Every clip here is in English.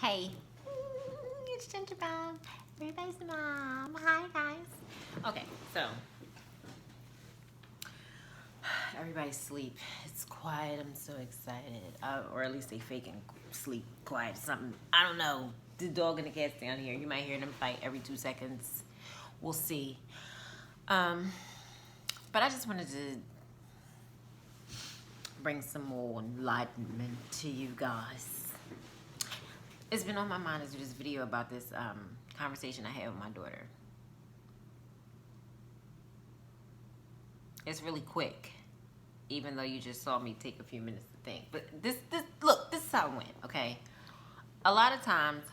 Hey, it's Ginger Bomb. Everybody's mom. Hi, guys. Okay, so everybody's asleep. It's quiet. I'm so excited. Or at least they faking sleep quiet. Something. I don't know. The dog and the cat's down here. You might hear them fight every 2 seconds. We'll see. But I just wanted to bring some more enlightenment to you guys. It's been on my mind to do this video about this conversation I had with my daughter. It's really quick, even though you just saw me take a few minutes to think. But this is how it went, okay? A lot of times,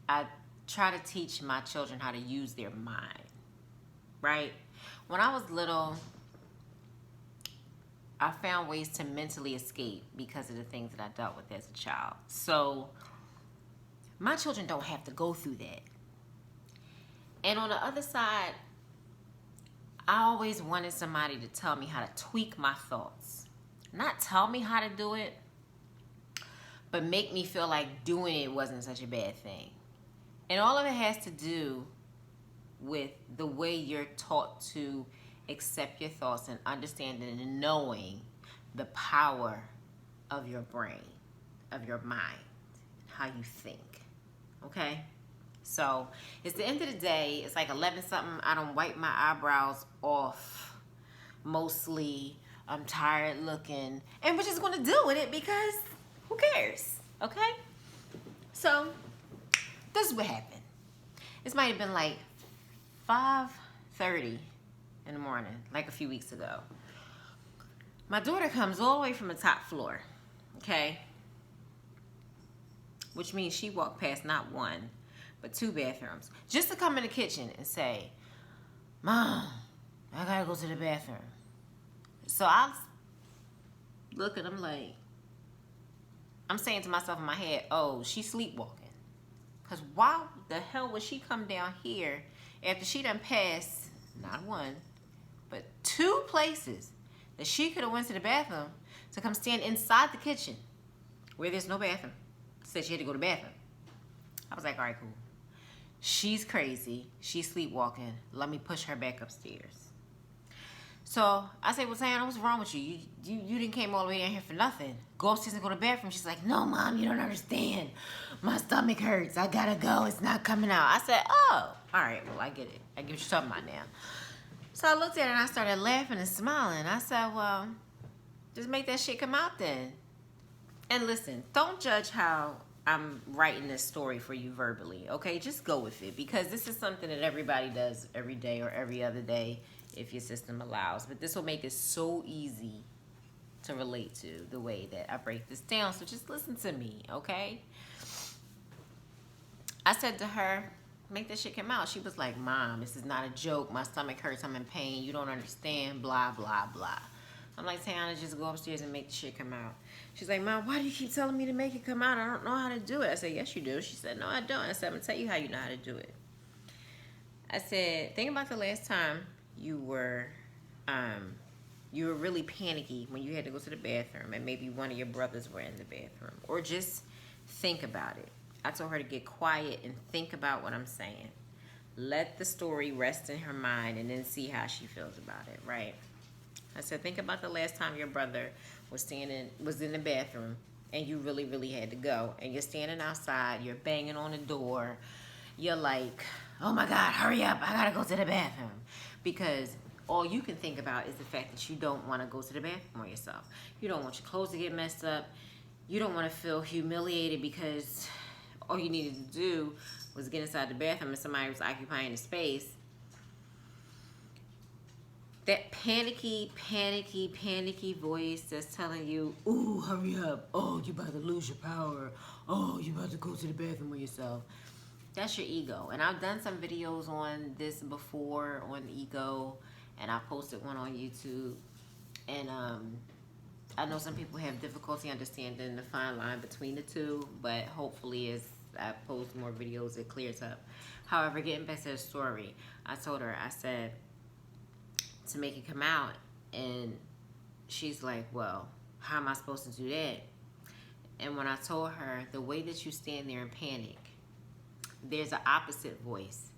I try to teach my children how to use their mind, right? When I was little, I found ways to mentally escape because of the things that I dealt with as a child. So my children don't have to go through that. And on the other side, I always wanted somebody to tell me how to tweak my thoughts. Not tell me how to do it, but make me feel like doing it wasn't such a bad thing. And all of it has to do with the way you're taught to accept your thoughts and understanding and knowing the power of your brain, of your mind, how you think. Okay? So it's the end of the day. It's like 11 something. I don't wipe my eyebrows off mostly. I'm tired looking. And we're just going to deal with it because who cares? Okay? So this is what happened. This might have been like 5:30 in the morning, like a few weeks ago. My daughter comes all the way from the top floor. Okay? Which means she walked past not one, but 2 bathrooms, just to come in the kitchen and say, Mom, I gotta go to the bathroom. So I look and I'm like, I'm saying to myself in my head, oh, she's sleepwalking. Because why the hell would she come down here after she done passed, not one, but 2 places that she could have went to the bathroom to come stand inside the kitchen where there's no bathroom. Said she had to go to the bathroom. I was like, all right, cool. She's crazy. She's sleepwalking. Let me push her back upstairs. So I said, well, Tayana, what's wrong with you? You didn't came all the way down here for nothing. Go upstairs and go to the bathroom. She's like, no, Mom, you don't understand. My stomach hurts. I gotta go. It's not coming out. I said, oh, all right, well, I get it. I get what you're talking about now. So I looked at her and I started laughing and smiling. I said, well, just make that shit come out then. And listen, don't judge how I'm writing this story for you verbally, okay? Just go with it because this is something that everybody does every day or every other day if your system allows. But this will make it so easy to relate to the way that I break this down. So just listen to me, okay? I said to her, make that shit come out. She was like, Mom, this is not a joke. My stomach hurts. I'm in pain. You don't understand, blah, blah, blah. I'm like, Tayana, just go upstairs and make the shit come out. She's like, Mom, why do you keep telling me to make it come out? I don't know how to do it. I said, yes, you do. She said, no, I don't. I said, I'm going to tell you how you know how to do it. I said, think about the last time you were really panicky when you had to go to the bathroom and maybe one of your brothers were in the bathroom. Or just think about it. I told her to get quiet and think about what I'm saying. Let the story rest in her mind and then see how she feels about it, right? I said, think about the last time your brother was in the bathroom and you really, really had to go. And you're standing outside, you're banging on the door. You're like, oh my God, hurry up, I gotta go to the bathroom. Because all you can think about is the fact that you don't wanna go to the bathroom on yourself. You don't want your clothes to get messed up. You don't wanna feel humiliated because all you needed to do was get inside the bathroom and somebody was occupying the space. That panicky voice that's telling you, ooh, hurry up. Oh, you about to lose your power. Oh, you about to go to the bathroom with yourself. That's your ego. And I've done some videos on this before on ego, and I posted one on YouTube. And I know some people have difficulty understanding the fine line between the two, but hopefully as I post more videos, it clears up. However, getting back to the story, I told her, I said, to make it come out, and she's like, well, how am I supposed to do that? And when I told her, the way that you stand there and panic, there's an opposite voice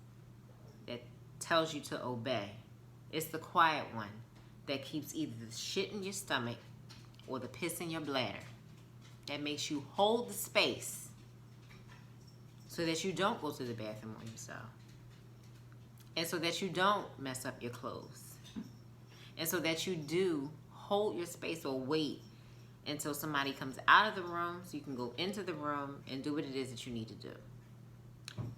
that tells you to obey. It's the quiet one that keeps either the shit in your stomach or the piss in your bladder. That makes you hold the space so that you don't go to the bathroom on yourself. And so that you don't mess up your clothes. And so that you do hold your space or wait until somebody comes out of the room so you can go into the room and do what it is that you need to do.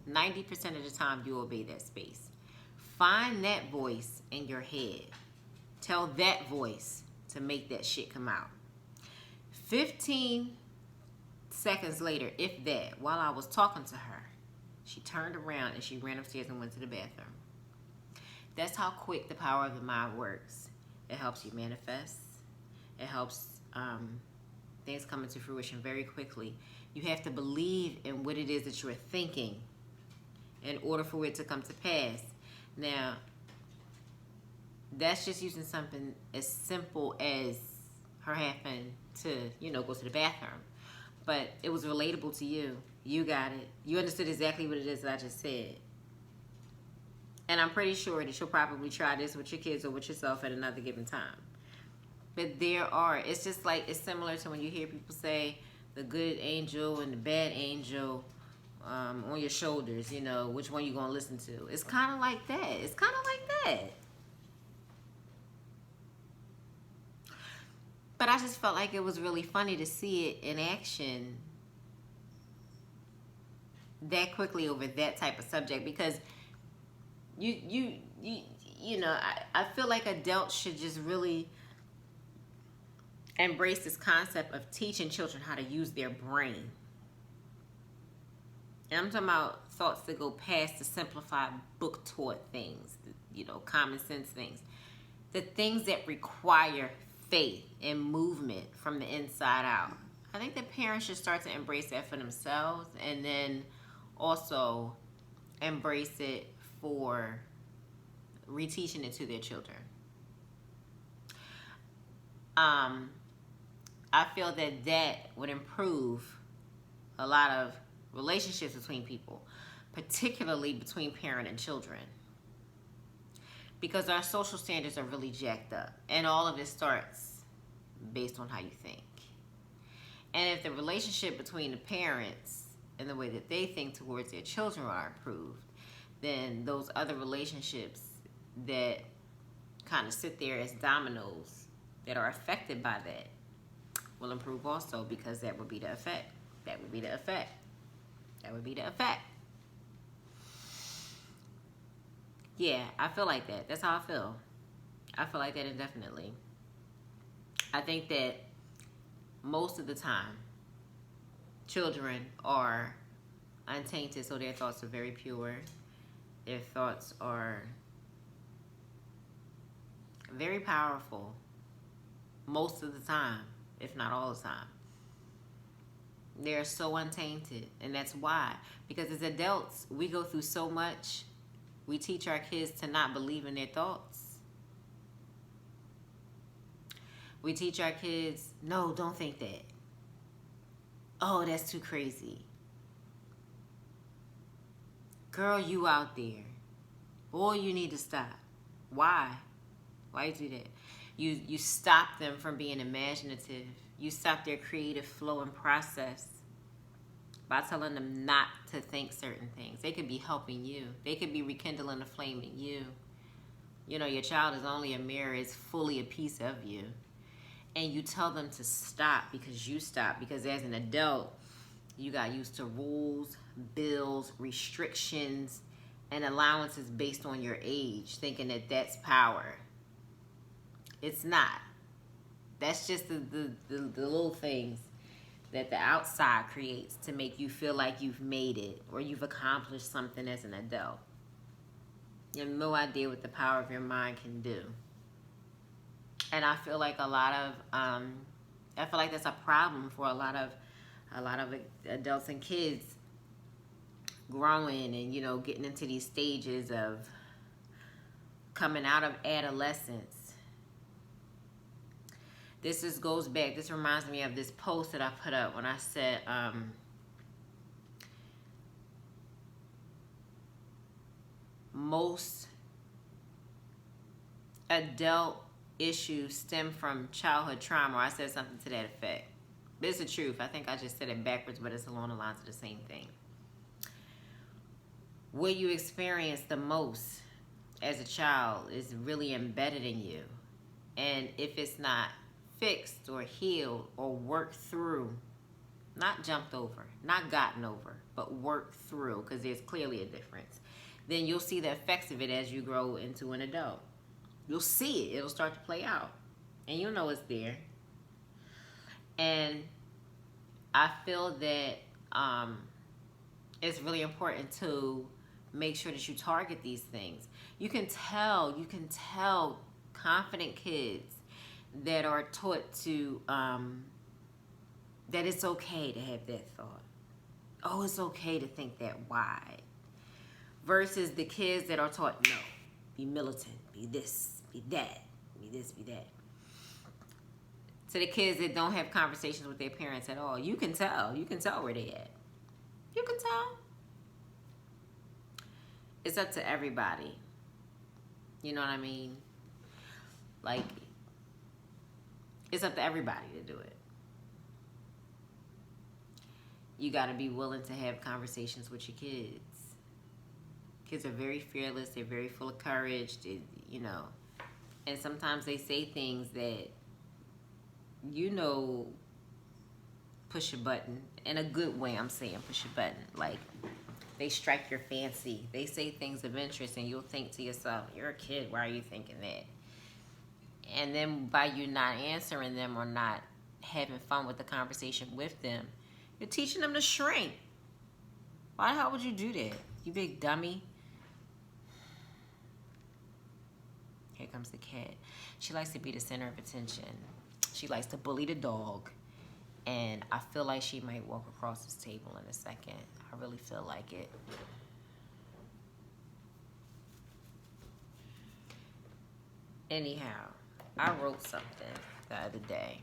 90% of the time, you obey that space. Find that voice in your head. Tell that voice to make that shit come out. 15 seconds later, if that, while I was talking to her, she turned around and she ran upstairs and went to the bathroom. That's how quick the power of the mind works. It helps you manifest. It helps things come into fruition very quickly. You have to believe in what it is that you're thinking in order for it to come to pass. Now, that's just using something as simple as her having to, go to the bathroom. But it was relatable to you. You got it. You understood exactly what it is that I just said. And I'm pretty sure that you'll probably try this with your kids or with yourself at another given time. But it's just like, it's similar to when you hear people say the good angel and the bad angel on your shoulders, which one you going to listen to. It's kind of like that. But I just felt like it was really funny to see it in action that quickly over that type of subject, because I feel like adults should just really embrace this concept of teaching children how to use their brain. And I'm talking about thoughts that go past the simplified book taught things, common sense things. The things that require faith and movement from the inside out. I think that parents should start to embrace that for themselves, and then also embrace it for reteaching it to their children. I feel that would improve a lot of relationships between people, particularly between parent and children, because our social standards are really jacked up, and all of it starts based on how you think. And if the relationship between the parents and the way that they think towards their children are improved, then those other relationships that kind of sit there as dominoes that are affected by that will improve also, because that would be the effect. Yeah, I feel like that. That's how I feel. I feel like that indefinitely. I think that most of the time, children are untainted, so their thoughts are very pure. Their thoughts are very powerful most of the time, if not all the time. They're so untainted, and that's why. Because as adults, we go through so much. We teach our kids to not believe in their thoughts. We teach our kids, no, don't think that. Oh, that's too crazy. Girl, you out there. Boy, you need to stop. Why? Why you do that? You stop them from being imaginative. You stop their creative flow and process by telling them not to think certain things. They could be helping you. They could be rekindling a flame in you. Your child is only a mirror. It's fully a piece of you. And you tell them to stop because you stop. Because as an adult, you got used to rules, bills, restrictions, and allowances based on your age, thinking that that's power. It's not. That's just the little things that the outside creates to make you feel like you've made it or you've accomplished something as an adult. You have no idea what the power of your mind can do. And I feel like that's a problem for a lot of adults and kids growing and, getting into these stages of coming out of adolescence. Goes back. This reminds me of this post that I put up when I said, most adult issues stem from childhood trauma. Or I said something to that effect. But it's the truth. I think I just said it backwards, but it's along the lines of the same thing. What you experience the most as a child is really embedded in you. And if it's not fixed or healed or worked through, not jumped over, not gotten over, but worked through, because there's clearly a difference, then you'll see the effects of it as you grow into an adult. You'll see it. It'll start to play out. And you'll know it's there. And I feel that it's really important to make sure that you target these things. You can tell confident kids that are taught to, that it's okay to have that thought. Oh, it's okay to think that wide. Versus the kids that are taught, no, be militant, be this, be that, be this, be that. To the kids that don't have conversations with their parents at all, you can tell where they at. You can tell. It's up to everybody. You know what I mean? Like, it's up to everybody to do it. You got to be willing to have conversations with your kids. Kids are very fearless. They're very full of courage. You know, and sometimes they say things that, you know, push a button. In a good way, I'm saying push a button. Like, they strike your fancy. They say things of interest, and you'll think to yourself, you're a kid, why are you thinking that? And then by you not answering them or not having fun with the conversation with them, you're teaching them to shrink. Why the hell would you do that? You big dummy. Here comes the cat. She likes to be the center of attention. She likes to bully the dog. And I feel like she might walk across this table in a second. I really feel like it. Anyhow, I wrote something the other day.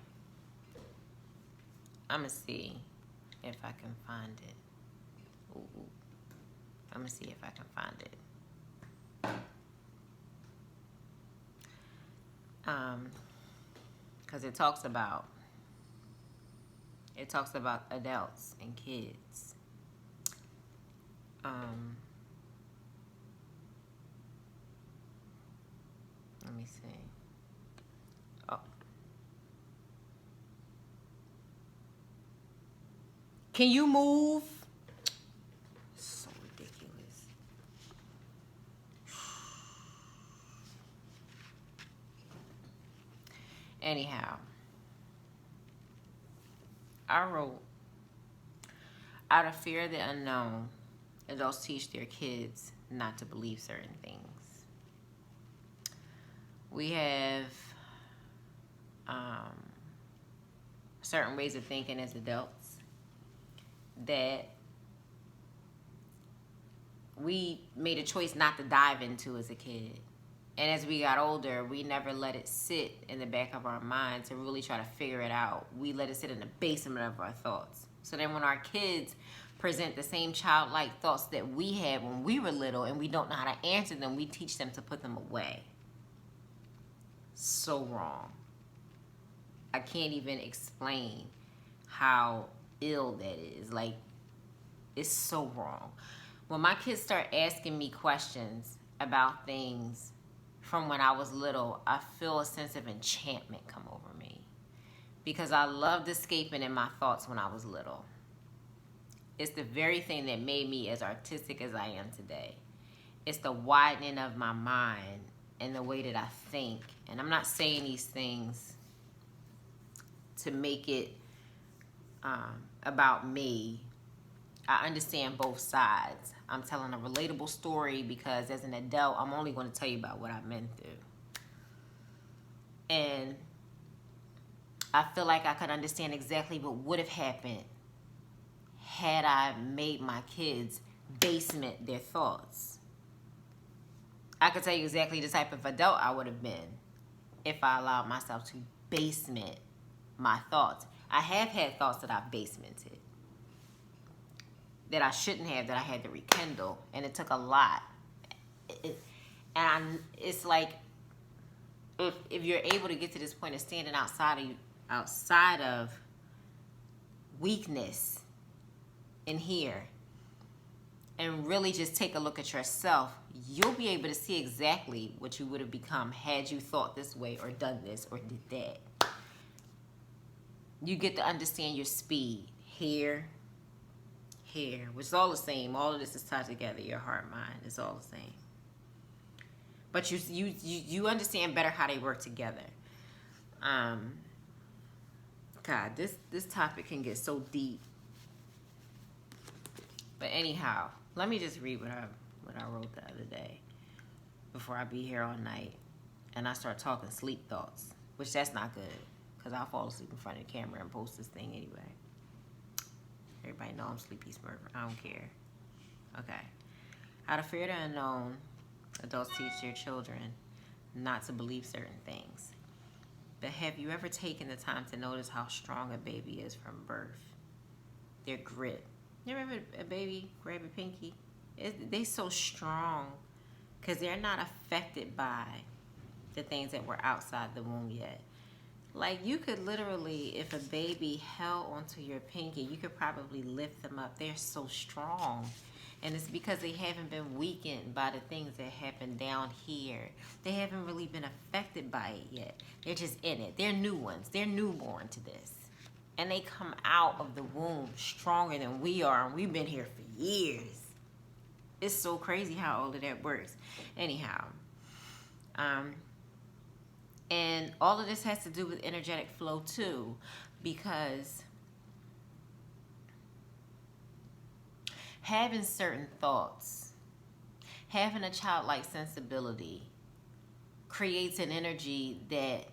I'm going to see if I can find it. Ooh. I'm going to see if I can find it. Because it talks about adults and kids. Let me see. Oh. Can you move? So ridiculous. Anyhow, I wrote, out of fear of the unknown, adults teach their kids not to believe certain things. We have certain ways of thinking as adults that we made a choice not to dive into as a kid. And as we got older, we never let it sit in the back of our mind to really try to figure it out. We let it sit in the basement of our thoughts. So then when our kids present the same childlike thoughts that we had when we were little and we don't know how to answer them, we teach them to put them away. So wrong. I can't even explain how ill that is. Like, it's so wrong. When my kids start asking me questions about things from when I was little, I feel a sense of enchantment come over me. Because I loved escaping in my thoughts when I was little. It's the very thing that made me as artistic as I am today. It's the widening of my mind and the way that I think. And I'm not saying these things to make it about me. I understand both sides. I'm telling a relatable story because as an adult, I'm only going to tell you about what I've been through. And I feel like I could understand exactly what would have happened had I made my kids basement their thoughts. I could tell you exactly the type of adult I would have been if I allowed myself to basement my thoughts. I have had thoughts that I've basemented, that I shouldn't have, that I had to rekindle, and it took a lot. And it's like, if you're able to get to this point of standing outside of weakness in here, and really just take a look at yourself, you'll be able to see exactly what you would have become had you thought this way or done this or did that. You get to understand your speed. Here, which is all the same. All of this is tied together. Your heart, mind, it's all the same. But you understand better how they work together. God, this topic can get so deep. But anyhow, let me just read what I wrote the other day before I be here all night, and I start talking sleep thoughts, which that's not good, because I'll fall asleep in front of the camera and post this thing anyway. Everybody know I'm sleepy smurf. I don't care. Okay. Out of fear of the unknown, adults teach their children not to believe certain things. But have you ever taken the time to notice how strong a baby is from birth? Their grip. You remember a baby grab a pinky? They so strong because they're not affected by the things that were outside the womb yet. Like, you could literally, if a baby held onto your pinky, you could probably lift them up. They're so strong. And it's because they haven't been weakened by the things that happen down here. They haven't really been affected by it yet. They're just in it. They're new ones. They're newborn to this. And they come out of the womb stronger than we are. And we've been here for years. It's so crazy how all of that works. Anyhow. And all of this has to do with energetic flow too. Because having certain thoughts, having a childlike sensibility creates an energy that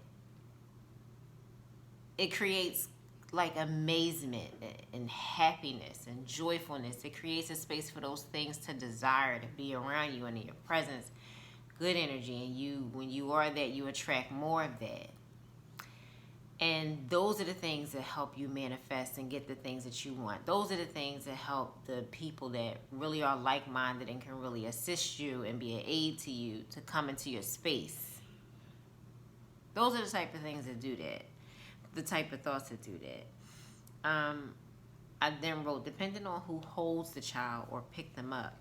it creates like amazement and happiness and joyfulness. It creates a space for those things to desire to be around you and in your presence. Good energy, and when you are that, you attract more of that. And those are the things that help you manifest and get the things that you want. Those are the things that help the people that really are like-minded and can really assist you and be an aid to you to come into your space. Those are the type of things that do that. The type of thoughts that do that. I then wrote, depending on who holds the child or pick them up,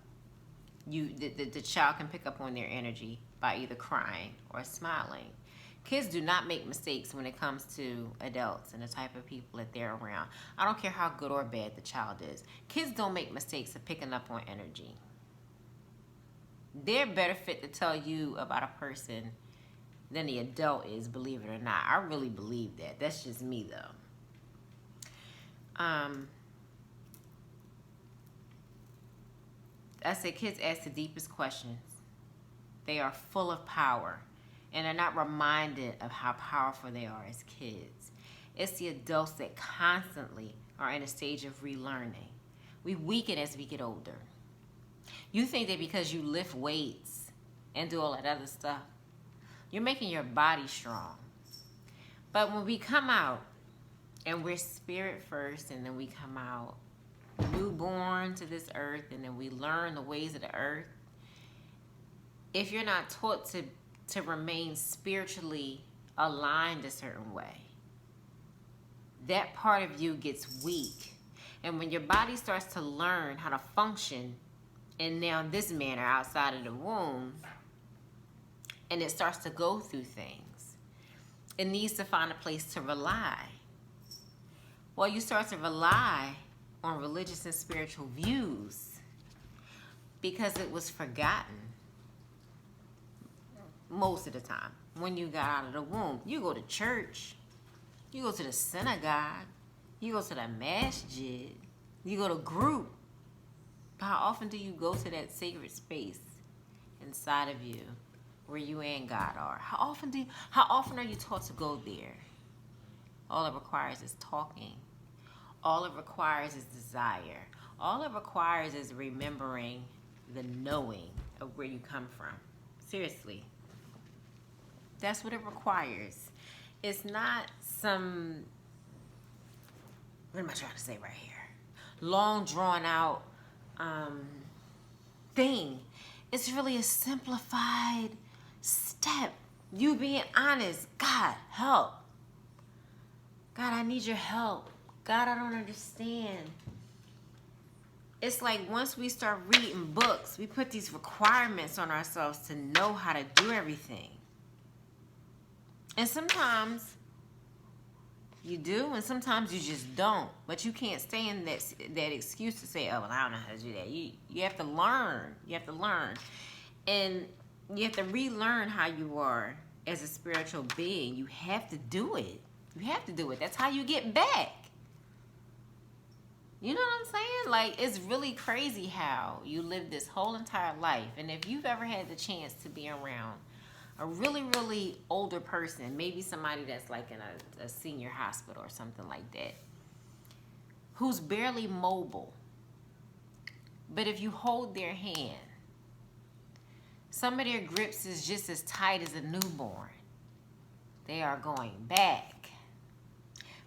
the child can pick up on their energy by either crying or smiling. Kids do not make mistakes when it comes to adults and the type of people that they're around. I don't care how good or bad the child is. Kids don't make mistakes of picking up on energy. They're better fit to tell you about a person than the adult is, believe it or not. I really believe that. That's just me, though. I said kids ask the deepest questions. They are full of power, and they're not reminded of how powerful they are as kids. It's the adults that constantly are in a stage of relearning. We weaken as we get older. You think that because you lift weights and do all that other stuff, you're making your body strong. But when we come out and we're spirit first, and then we come out newborn to this earth, and then we learn the ways of the earth, if you're not taught to remain spiritually aligned a certain way, that part of you gets weak. And when your body starts to learn how to function in now this manner outside of the womb, and it starts to go through things, it needs to find a place to rely. Well, you start to rely on religious and spiritual views because it was forgotten most of the time. When you got out of the womb, you go to church, you go to the synagogue, you go to the masjid, you go to group. But how often do you go to that sacred space inside of you where you and God are? How often are you taught to go there? All it requires is talking. All it requires is desire. All it requires is remembering the knowing of where you come from. Seriously. That's what it requires. It's not some what am I trying to say right here? Long drawn out thing. It's really a simplified step. You being honest. God, help. God, I need your help. God, I don't understand. It's like once we start reading books, we put these requirements on ourselves to know how to do everything. And sometimes you do, and sometimes you just don't. But you can't stay in that excuse to say, oh, well, I don't know how to do that. You have to learn. You have to learn. And you have to relearn how you are as a spiritual being. You have to do it. You have to do it. That's how you get back. You know what I'm saying? Like, it's really crazy how you live this whole entire life. And if you've ever had the chance to be around a really, really older person, maybe somebody that's like in a senior hospital or something like that, who's barely mobile, but if you hold their hand, some of their grips is just as tight as a newborn. They are going back,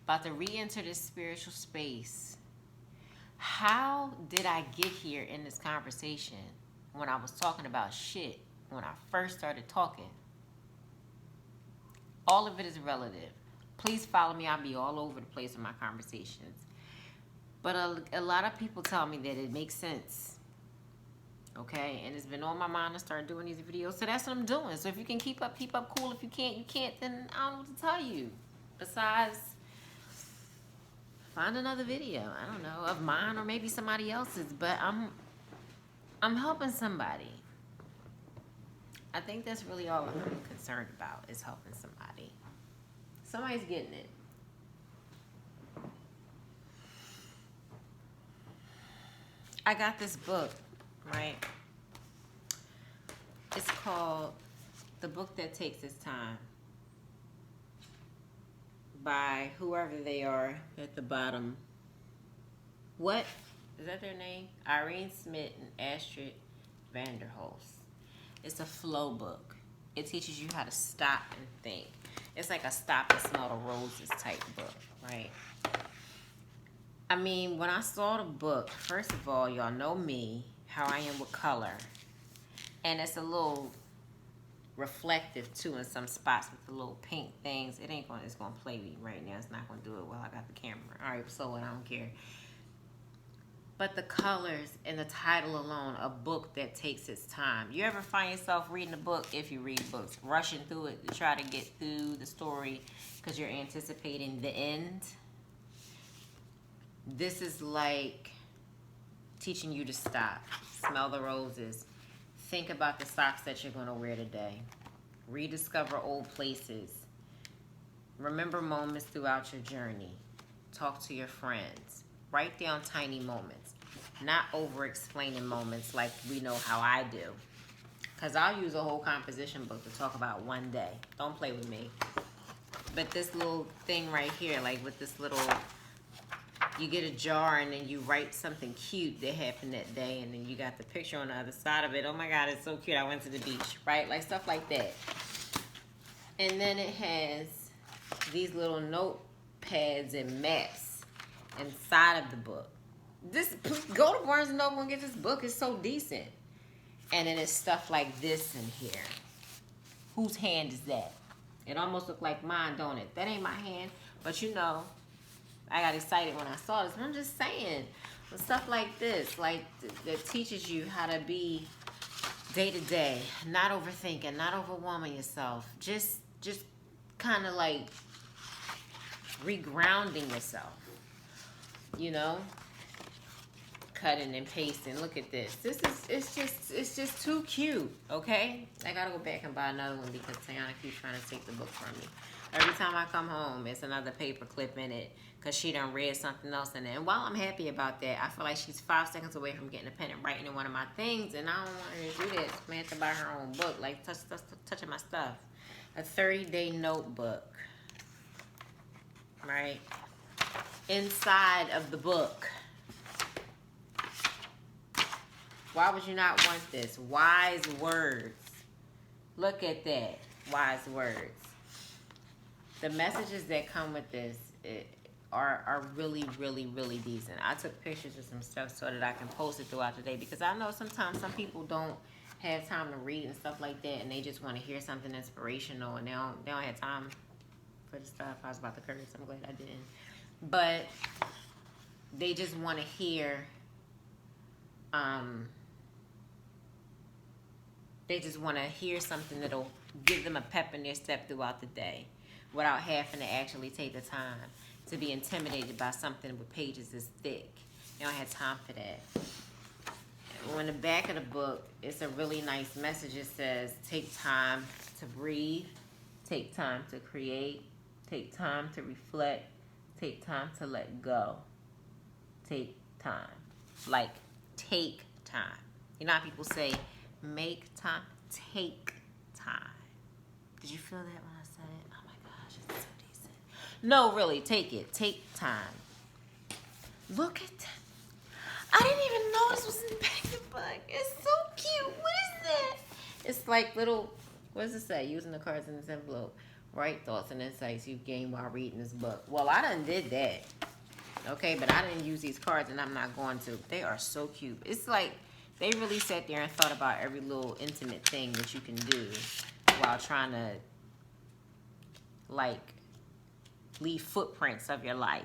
about to re-enter this spiritual space. How did I get here in this conversation when I was talking about shit when I first started talking? All of it is relative. Please follow me. I'll be all over the place in my conversations. But a lot of people tell me that it makes sense. Okay? And it's been on my mind to start doing these videos. So that's what I'm doing. So if you can keep up, cool. If you can't, you can't. Then I don't know what to tell you. Besides, find another video. I don't know, of mine or maybe somebody else's. But I'm helping somebody. I think that's really all I'm concerned about, is helping somebody. Somebody's getting it. I got this book, right? It's called The Book That Takes Its Time by whoever they are at the bottom. What? Is that their name? Irene Smith and Astrid Vanderhulst. It's a flow book. It teaches you how to stop and think. It's like a stop and smell the roses type book, right? I mean, when I saw the book, first of all, y'all know me, how I am with color. And it's a little reflective too in some spots with the little pink things. It's gonna play me right now. It's not gonna do it while I got the camera. All right, so what? I don't care. But the colors and the title alone, a book that takes its time. You ever find yourself reading a book, if you read books, rushing through it to try to get through the story because you're anticipating the end? This is like teaching you to stop, smell the roses, think about the socks that you're going to wear today, rediscover old places, remember moments throughout your journey, talk to your friends, write down tiny moments, not over-explaining moments like we know how I do. Because I'll use a whole composition book to talk about one day. Don't play with me. But this little thing right here, like with this little, you get a jar and then you write something cute that happened that day, and then you got the picture on the other side of it. Oh my God, it's so cute. I went to the beach, right? Like stuff like that. And then it has these little notepads and maps inside of the book. Go to Barnes & Noble and get this book. It's so decent. And then it's stuff like this in here. Whose hand is that? It almost looked like mine, don't it? That ain't my hand. But you know, I got excited when I saw this. I'm just saying, with stuff like this, like that teaches you how to be day to day, not overthinking, not overwhelming yourself. Just kind of like regrounding yourself. You know, cutting and pasting. Look at this. It's just too cute. Okay, I gotta go back and buy another one because Tiana keeps trying to take the book from me. Every time I come home, it's another paper clip in it because she done read something else in it. And while I'm happy about that, I feel like she's 5 seconds away from getting a pen and writing in one of my things, and I don't want her to do that. So I have to buy her own book, like touching my stuff. A 30-day notebook, right? Inside of the book. Why would you not want this? Wise words. Look at that. Wise words. The messages that come with this, are really, really, really decent. I took pictures of some stuff so that I can post it throughout the day, because I know sometimes some people don't have time to read and stuff like that, and they just want to hear something inspirational, and they don't have time for the stuff I was about to curse. I'm glad I didn't. But they just want to hear, something that'll give them a pep in their step throughout the day, without having to actually take the time to be intimidated by something with pages this thick. They don't have time for that. On the back of the book, it's a really nice message. It says, take time to breathe, take time to create, take time to reflect, take time to let go. Take time. Like, take time. You know how people say, make time? Take time. Did you feel that when I said it? Oh my gosh, it's so decent. No, really, take it. Take time. Look at that. I didn't even know this was in the back of the book. It's so cute. What is that? It's like little, what does it say? Using the cards in this envelope. Write thoughts and insights you've gained while reading this book. Well, I done did that. Okay, but I didn't use these cards, and I'm not going to. They are so cute. It's like they really sat there and thought about every little intimate thing that you can do while trying to, like, leave footprints of your life.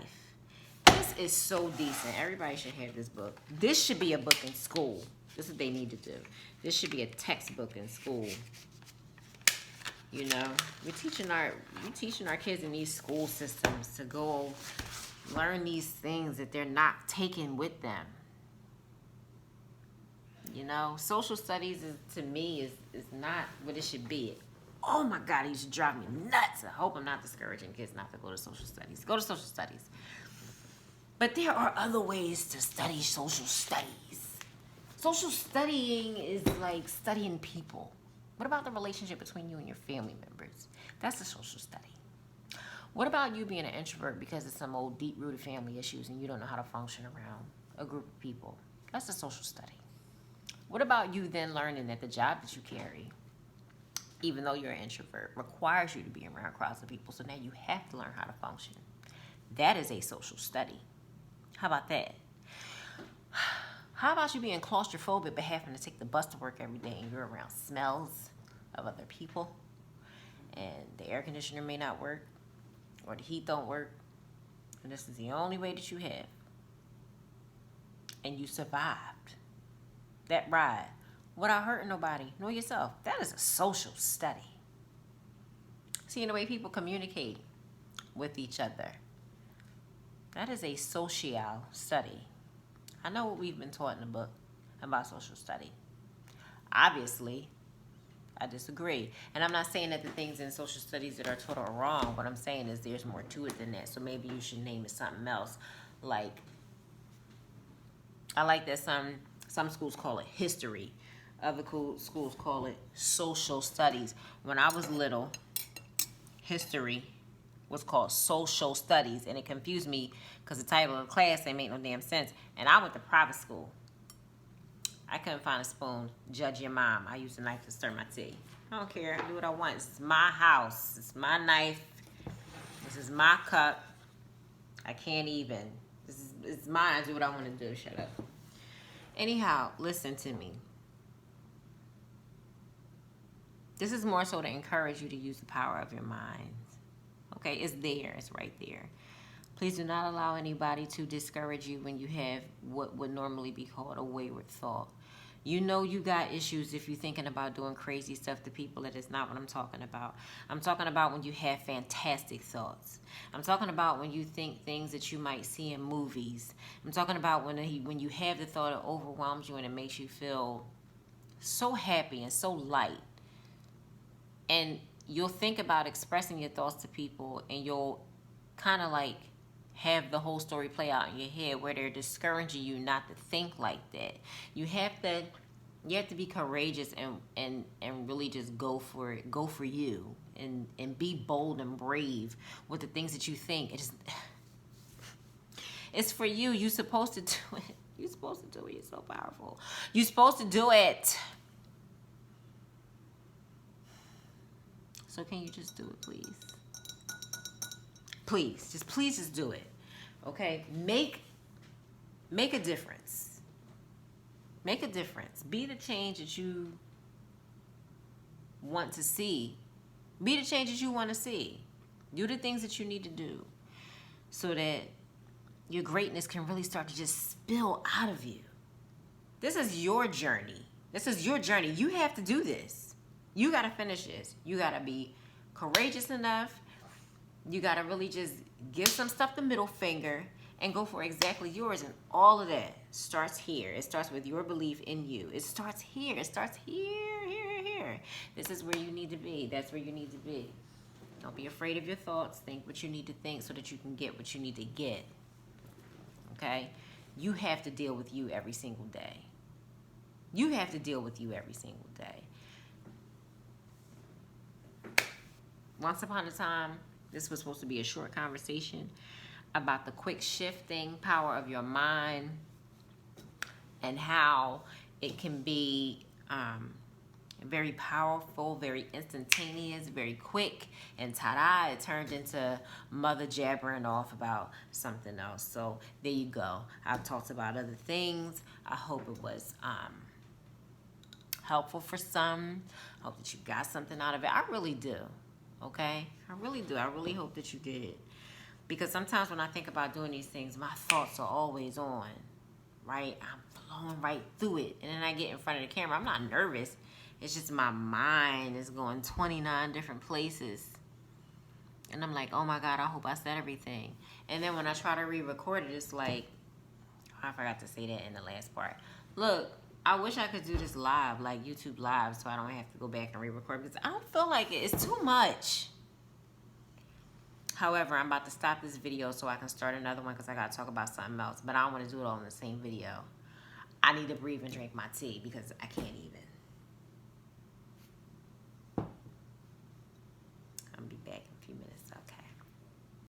This is so decent. Everybody should have this book. This should be a book in school. This is what they need to do. This should be a textbook in school. You know, we're teaching our kids in these school systems to go learn these things that they're not taking with them. You know, social studies to me is not what it should be. Oh my God, it used to drive me nuts. I hope I'm not discouraging kids not to go to social studies. Go to social studies. But there are other ways to study social studies. Social studying is like studying people. What about the relationship between you and your family members? That's a social study. What about you being an introvert because of some old deep-rooted family issues and you don't know how to function around a group of people? That's a social study. What about you then learning that the job that you carry, even though you're an introvert, requires you to be around crowds of people, so now you have to learn how to function? That is a social study. How about that? How about you being claustrophobic but having to take the bus to work every day and you're around smells of other people and the air conditioner may not work or the heat don't work and this is the only way that you have and you survived that ride without hurting nobody nor yourself? That is a social study. Seeing the way people communicate with each other. That is a social study. I know what we've been taught in the book about social study. Obviously, I disagree. And I'm not saying that the things in social studies that are taught are wrong. What I'm saying is there's more to it than that. So maybe you should name it something else. Like, I like that some schools call it history. Other schools call it social studies. When I was little, history was called social studies, and it confused me because the title of the class ain't make no damn sense. And I went to private school. I couldn't find a spoon. Judge your mom. I used a knife to stir my tea. I don't care. I do what I want. It's my house. It's my knife. This is my cup. I can't even. It's mine. I do what I want to do. Shut up. Anyhow, listen to me. This is more so to encourage you to use the power of your mind. Okay, it's there. It's right there. Please do not allow anybody to discourage you when you have what would normally be called a wayward thought. You know you got issues if you're thinking about doing crazy stuff to people. That is not what I'm talking about. I'm talking about when you have fantastic thoughts. I'm talking about when you think things that you might see in movies. I'm talking about when you have the thought that overwhelms you and it makes you feel so happy and so light. And you'll think about expressing your thoughts to people and you'll kind of like have the whole story play out in your head where they're discouraging you not to think like that. You have to be courageous and really just go for it. Go for you and be bold and brave with the things that you think. It's for you. You're supposed to do it. You're supposed to do it. You're so powerful. You're supposed to do it. So can you just do it, please? Please just do it. Okay? Make a difference. Make a difference. Be the change that you want to see. Be the change that you want to see. Do the things that you need to do so that your greatness can really start to just spill out of you. This is your journey. This is your journey. You have to do this. You got to finish this. You got to be courageous enough. You got to really just give some stuff the middle finger and go for exactly yours. And all of that starts here. It starts with your belief in you. It starts here. It starts here, here, here. This is where you need to be. That's where you need to be. Don't be afraid of your thoughts. Think what you need to think so that you can get what you need to get. Okay? You have to deal with you every single day. You have to deal with you every single day. Once upon a time, this was supposed to be a short conversation about the quick shifting power of your mind and how it can be very powerful, very instantaneous, very quick, and ta-da, it turned into mother jabbering off about something else. So there you go. I've talked about other things. I hope it was helpful for some. I hope that you got something out of it. I really do. Okay? I really do. I really hope that you did. Because sometimes when I think about doing these things, my thoughts are always on, right? I'm flowing right through it. And then I get in front of the camera. I'm not nervous. It's just my mind is going 29 different places. And I'm like, oh my God, I hope I said everything. And then when I try to re-record it, it's like, I forgot to say that in the last part. Look, I wish I could do this live, like YouTube live, so I don't have to go back and re-record, because I don't feel like it. It's too much. However, I'm about to stop this video so I can start another one because I got to talk about something else. But I don't want to do it all in the same video. I need to breathe and drink my tea because I can't even. I'll be back in a few minutes. Okay.